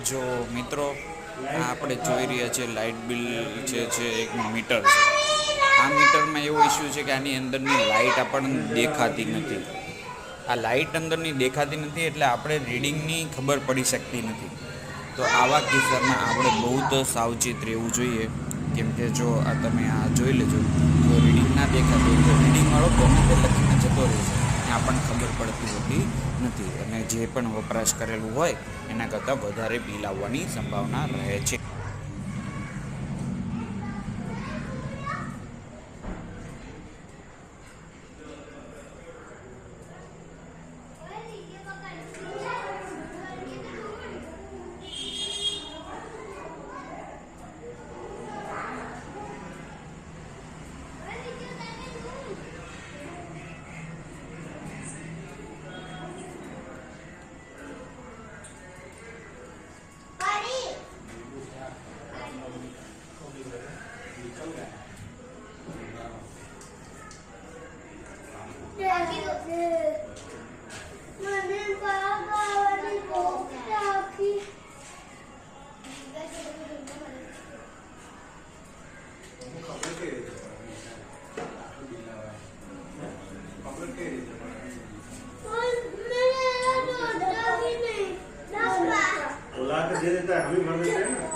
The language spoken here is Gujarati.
જો મિત્રો આપણે જોઈ રહ્યા છીએ લાઇટ બિલ જે છે એક મીટર છે. આ મીટરમાં એવો ઇસ્યુ છે કે આની અંદરની લાઇટ આપણને દેખાતી નથી. આ લાઇટ અંદરની દેખાતી નથી એટલે આપણે રીડિંગની ખબર પડી શકતી નથી. તો આવા કિસ્સામાં આપણે બહુ જ સાવચેત રહેવું જોઈએ. કેમ કે જો આ તમે આ જોઈ લેજો, જો રીડિંગ ના દેખાતું તો રીડિંગવાળો ગમે તે લખીને જતો રહે છે. આપણને ખબર પડતી હોતી નથી અને જે પણ વપરાશ કરેલું હોય એના કરતાં વધારે બિલ આવવાની સંભાવના રહે છે. दे देता है, हम ही भर देते हैं ना।